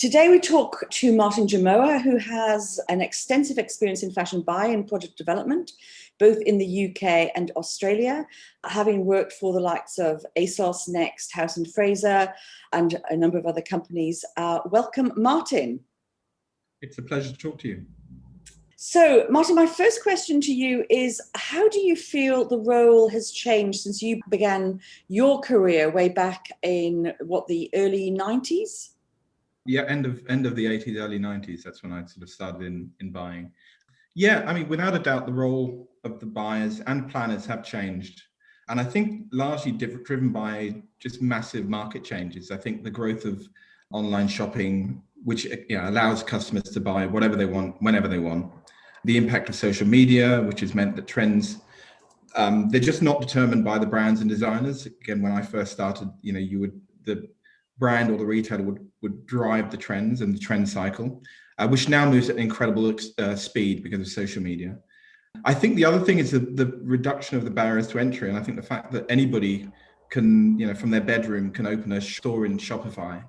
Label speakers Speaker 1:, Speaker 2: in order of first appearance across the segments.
Speaker 1: Today we talk to Martin Jomoa, who has an extensive experience in fashion buying and product development, both in the UK and Australia, having worked for the likes of ASOS, Next, House & Fraser, and a number of other companies. Welcome, Martin.
Speaker 2: It's a pleasure to talk to you.
Speaker 1: So, Martin, my first question to you is, how do you feel the role has changed since you began your career way back in, the early 90s?
Speaker 2: Yeah, end of the 80s, early 90s. That's when I sort of started in buying. Yeah, I mean, without a doubt, the role of the buyers and planners have changed. And I think largely driven by just massive market changes. I think the growth of online shopping, which allows customers to buy whatever they want, whenever they want. The impact of social media, which has meant that trends, they're just not determined by the brands and designers. Again, when I first started, the brand or the retailer would drive the trends and the trend cycle, which now moves at incredible speed because of social media. I think the other thing is the reduction of the barriers to entry. And I think the fact that anybody can, from their bedroom, can open a store in Shopify,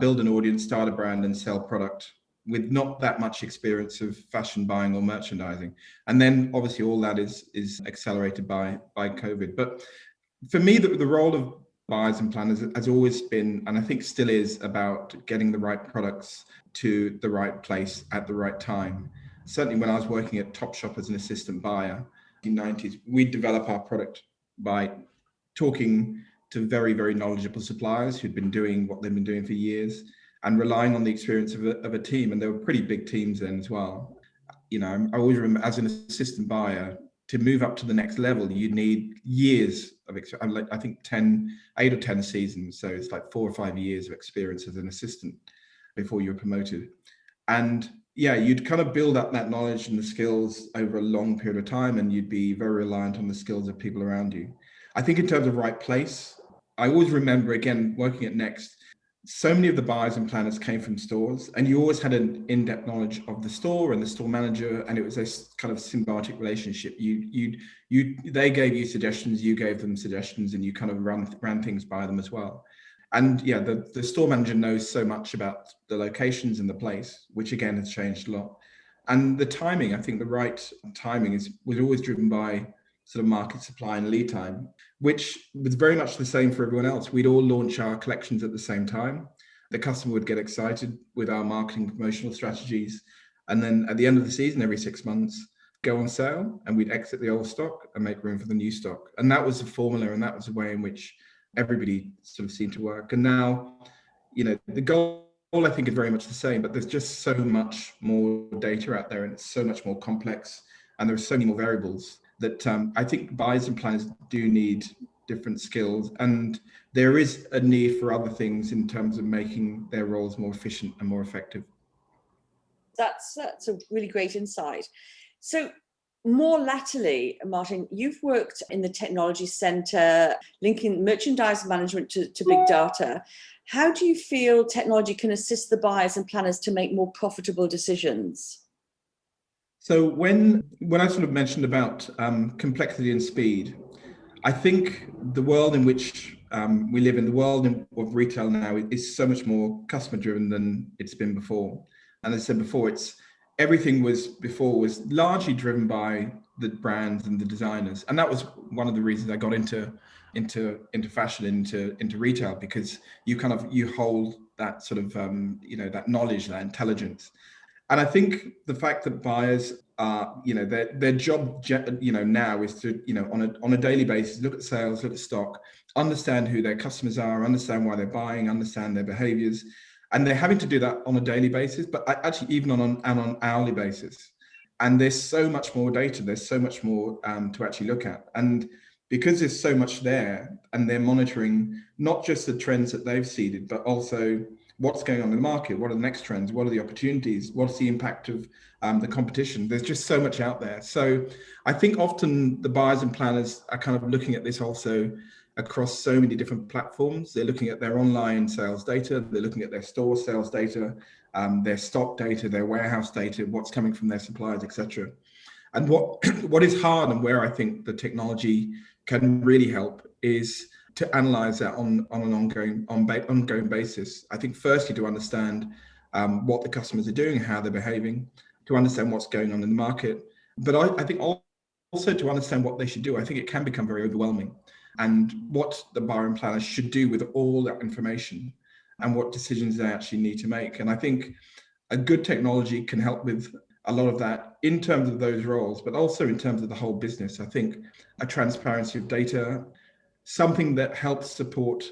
Speaker 2: build an audience, start a brand and sell product with not that much experience of fashion buying or merchandising. And then obviously all that is accelerated by COVID. But for me, the role of buyers and planners has always been, and I think still is, about getting the right products to the right place at the right time. Certainly when I was working at Topshop as an assistant buyer in the 90s, we'd develop our product by talking to very, very knowledgeable suppliers who'd been doing what they've been doing for years and relying on the experience of a team. And there were pretty big teams then as well. I always remember as an assistant buyer, to move up to the next level, you need years of experience. I think 8 or 10 seasons. So it's like 4 or 5 years of experience as an assistant before you're promoted. And yeah, you'd kind of build up that knowledge and the skills over a long period of time, and you'd be very reliant on the skills of people around you. I think in terms of right place, I always remember, again, working at Next, so many of the buyers and planners came from stores, and you always had an in-depth knowledge of the store and the store manager, and it was this kind of symbiotic relationship. They gave you suggestions, you gave them suggestions, and you kind of ran things by them as well. And yeah, the store manager knows so much about the locations and the place, which again has changed a lot. And the timing, I think the right timing was always driven by sort of market supply and lead time, which was very much the same for everyone else. We'd all launch our collections at the same time. The customer would get excited with our marketing promotional strategies. And then at the end of the season, every 6 months, go on sale, and we'd exit the old stock and make room for the new stock. And that was the formula, and that was the way in which everybody sort of seemed to work. And now, the goal, I think, is very much the same, but there's just so much more data out there, and it's so much more complex, and there are so many more variables that I think buyers and planners do need different skills, and there is a need for other things in terms of making their roles more efficient and more effective.
Speaker 1: That's a really great insight. So more latterly, Martin, you've worked in the technology center, linking merchandise management to big data. How do you feel technology can assist the buyers and planners to make more profitable decisions?
Speaker 2: So when I sort of mentioned about complexity and speed, I think the world in which we live in, the world of retail now, is so much more customer driven than it's been before. And as I said before, everything was largely driven by the brands and the designers. And that was one of the reasons I got into fashion, into retail, because you hold that sort of that knowledge, that intelligence. And I think the fact that buyers are, their job, now is to, on a daily basis, look at sales, look at stock, understand who their customers are, understand why they're buying, understand their behaviors. And they're having to do that on a daily basis, but actually even on an hourly basis. And there's so much more data, there's so much more to actually look at. And because there's so much there, and they're monitoring not just the trends that they've seeded, but also what's going on in the market, what are the next trends, what are the opportunities, what's the impact of the competition. There's just so much out there. So I think often the buyers and planners are kind of looking at this also across so many different platforms. They're looking at their online sales data, they're looking at their store sales data, their stock data, their warehouse data, what's coming from their suppliers, etc. And what is hard, and where I think the technology can really help, is to analyze that on an ongoing basis. I think firstly to understand what the customers are doing, how they're behaving, to understand what's going on in the market. But I think also to understand what they should do. I think it can become very overwhelming, and what the buyer and planner should do with all that information and what decisions they actually need to make. And I think a good technology can help with a lot of that in terms of those roles, but also in terms of the whole business. I think a transparency of data, something that helps support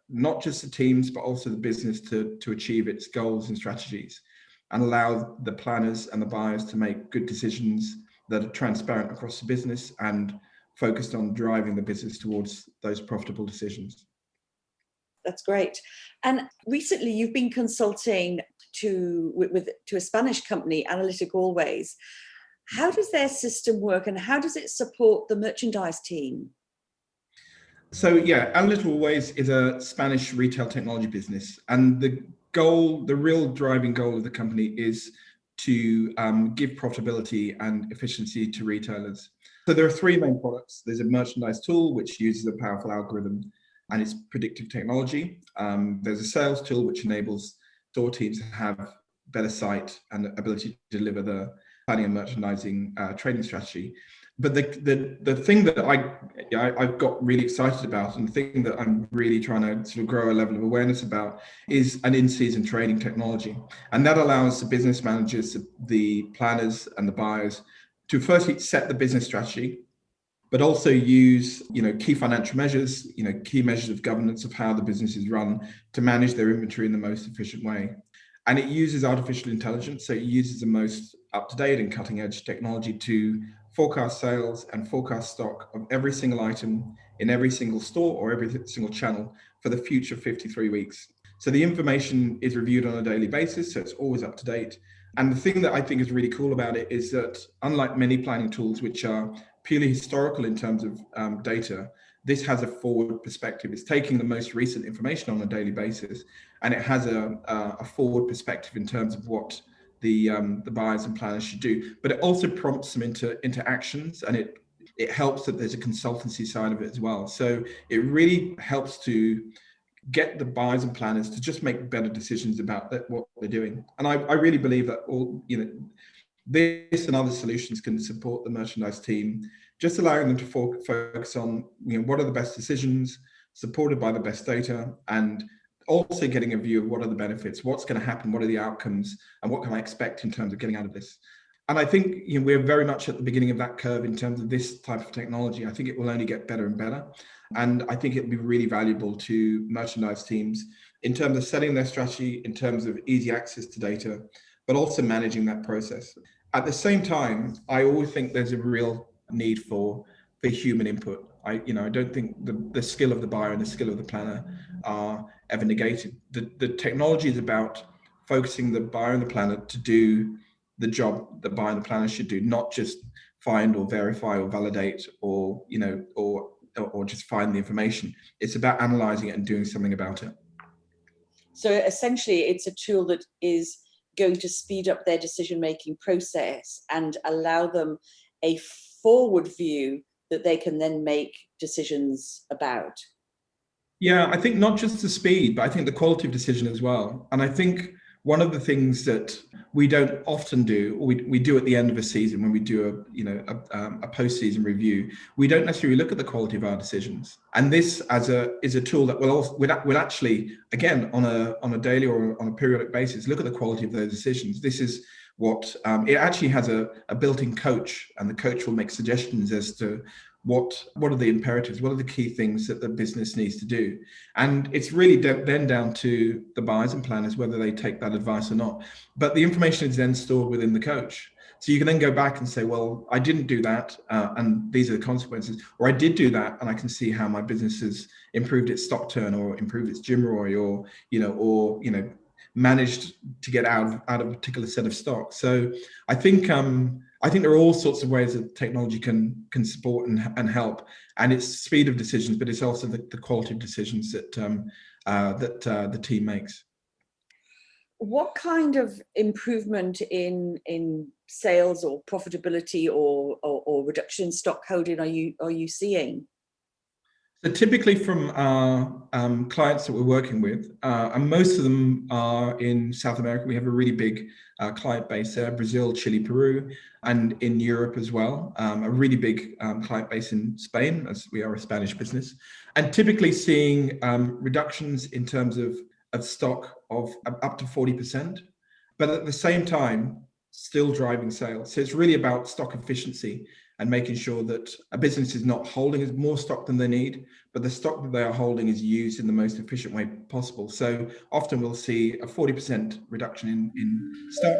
Speaker 2: not just the teams, but also the business to achieve its goals and strategies, and allow the planners and the buyers to make good decisions that are transparent across the business and focused on driving the business towards those profitable decisions.
Speaker 1: That's great. And recently you've been consulting to a Spanish company, AnalyticAlways. How does their system work, and how does it support the merchandise team?
Speaker 2: So yeah, AnalyticAlways is a Spanish retail technology business, and the real driving goal of the company is to give profitability and efficiency to retailers. So there are three main products. There's a merchandise tool, which uses a powerful algorithm and it's predictive technology. There's a sales tool, which enables store teams to have better sight and ability to deliver the planning and merchandising trading strategy. But the thing that I've got really excited about, and the thing that I'm really trying to sort of grow a level of awareness about, is an in-season trading technology. And that allows the business managers, the planners and the buyers to firstly set the business strategy, but also use, key financial measures, key measures of governance of how the business is run to manage their inventory in the most efficient way. And it uses artificial intelligence. So it uses the most up-to-date and cutting-edge technology to forecast sales and forecast stock of every single item in every single store or every single channel for the future 53 weeks. So the information is reviewed on a daily basis, so it's always up to date. And the thing that I think is really cool about it is that, unlike many planning tools, which are purely historical in terms of data, this has a forward perspective. It's taking the most recent information on a daily basis, and it has a forward perspective in terms of what the buyers and planners should do. But it also prompts them into actions, and it helps that there's a consultancy side of it as well. So it really helps to get the buyers and planners to just make better decisions about what they're doing. And I really believe that this and other solutions can support the merchandise team, just allowing them to focus on what are the best decisions, supported by the best data, and also getting a view of what are the benefits, what's going to happen, what are the outcomes, and what can I expect in terms of getting out of this. And I think we're very much at the beginning of that curve in terms of this type of technology. I think it will only get better and better. And I think it'll be really valuable to merchandise teams in terms of setting their strategy, in terms of easy access to data, but also managing that process. At the same time, I always think there's a real need for human input. I don't think the skill of the buyer and the skill of the planner are ever negated. The technology is about focusing the buyer and the planner to do the job the buyer and the planner should do, not just find or verify or validate or just find the information. It's about analyzing it and doing something about it.
Speaker 1: So essentially, it's a tool that is going to speed up their decision-making process and allow them a forward view that they can then make decisions about.
Speaker 2: Yeah, I think not just the speed, but I think the quality of decision as well. And I think one of the things that we don't often do, or we do at the end of a season when we do a post-season review, we don't necessarily look at the quality of our decisions. And this is a tool that will actually, again, on a daily or on a periodic basis, look at the quality of those decisions. This is what it actually has a built-in coach, and the coach will make suggestions as to what are the imperatives, what are the key things that the business needs to do. And it's really then down to the buyers and planners whether they take that advice or not. But the information is then stored within the coach. So you can then go back and say, well, I didn't do that, and these are the consequences, or I did do that, and I can see how my business has improved its stock turn, or improved its GMROI, or managed to get out of a particular set of stock. So I think there are all sorts of ways that technology can support and help, and it's speed of decisions, but it's also the quality of decisions that the team makes.
Speaker 1: What kind of improvement in sales or profitability or reduction in stock holding are you seeing?
Speaker 2: So typically from our clients that we're working with, and most of them are in South America. We have a really big client base there, Brazil, Chile, Peru, and in Europe as well. A really big client base in Spain, as we are a Spanish business. And typically seeing reductions in terms of stock of up to 40%, but at the same time, still driving sales. So it's really about stock efficiency and making sure that a business is not holding more stock than they need, but the stock that they are holding is used in the most efficient way possible. So often we'll see a 40% reduction in stock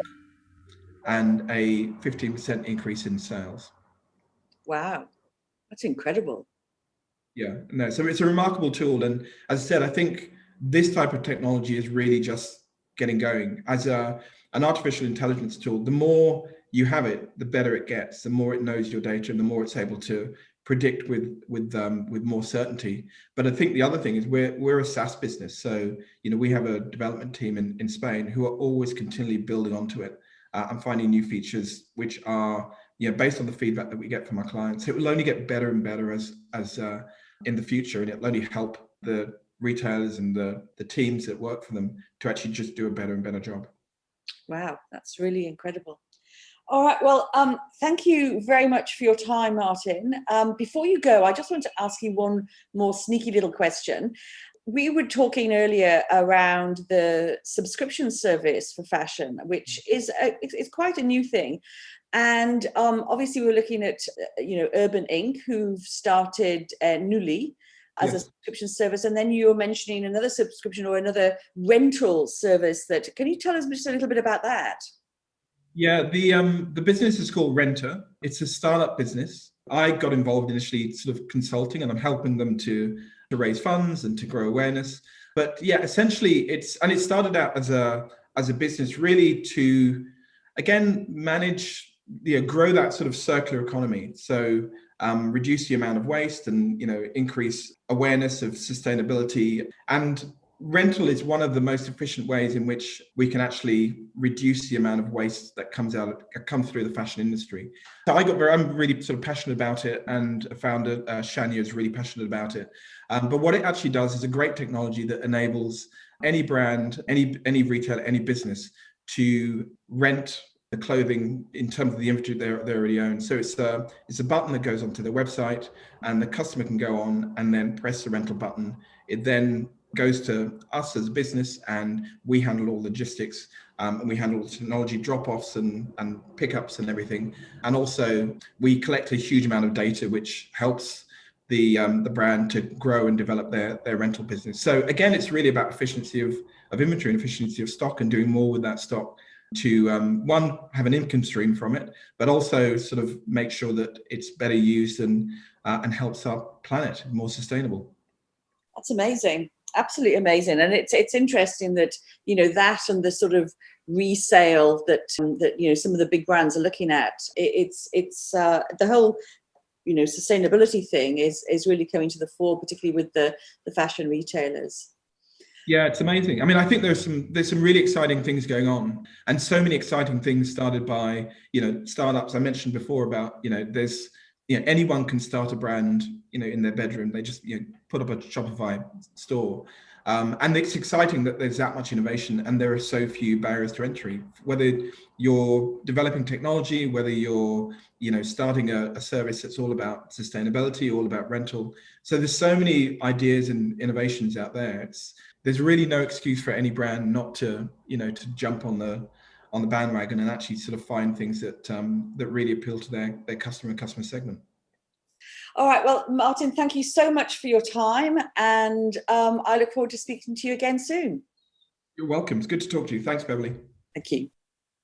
Speaker 2: and a 15% increase in sales.
Speaker 1: Wow, that's incredible.
Speaker 2: Yeah, no, so it's a remarkable tool. And as I said, I think this type of technology is really just getting going. As an artificial intelligence tool, the more you have it, the better it gets, the more it knows your data and the more it's able to predict with more certainty. But I think the other thing is we're a SaaS business. So, we have a development team in Spain who are always continually building onto it and finding new features, which are, based on the feedback that we get from our clients. It will only get better and better as in the future, and it'll only help the retailers and the teams that work for them to actually just do a better and better job.
Speaker 1: Wow, that's really incredible. All right, well, thank you very much for your time, Martin. Before you go, I just want to ask you one more sneaky little question. We were talking earlier around the subscription service for fashion, which is it's quite a new thing. And obviously, we're looking at Urban Inc., who've started Newly as a subscription service, and then you're mentioning another subscription or another rental service. Can you tell us just a little bit about that?
Speaker 2: Yeah, the business is called Renter. It's a startup business. I got involved initially sort of consulting, and I'm helping them to raise funds and to grow awareness. But yeah, essentially it started out as a business really to, again, manage, grow that sort of circular economy. So reduce the amount of waste and, increase awareness of sustainability. And rental is one of the most efficient ways in which we can actually reduce the amount of waste that comes through the fashion industry. So I'm really sort of passionate about it, and a founder, Shania, is really passionate about it. But what it actually does is a great technology that enables any brand, any retailer, any business to rent the clothing in terms of the inventory they already own. So it's a button that goes onto their website, and the customer can go on and then press the rental button. It then goes to us as a business, and we handle all logistics, and we handle technology drop-offs and pickups and everything. And also we collect a huge amount of data, which helps the brand to grow and develop their rental business. So again, it's really about efficiency of inventory and efficiency of stock, and doing more with that stock to one, have an income stream from it, but also sort of make sure that it's better used and helps our planet more sustainable.
Speaker 1: That's amazing. Absolutely amazing. And it's interesting that that and the sort of resale that some of the big brands are looking at. It's the whole sustainability thing is really coming to the fore, particularly with the fashion retailers.
Speaker 2: Yeah, it's amazing. I mean, I think there's some really exciting things going on, and so many exciting things started by startups. I mentioned before about there's anyone can start a brand in their bedroom. They just put up a Shopify store, and it's exciting that there's that much innovation and there are so few barriers to entry. Whether you're developing technology, whether you're starting a service that's all about sustainability, all about rental. So there's so many ideas and innovations out there. There's really no excuse for any brand not to to jump on the bandwagon and actually sort of find things that really appeal to their customer segment.
Speaker 1: All right. Well, Martin, thank you so much for your time, and I look forward to speaking to you again soon.
Speaker 2: You're welcome. It's good to talk to you. Thanks, Beverly.
Speaker 1: Thank you.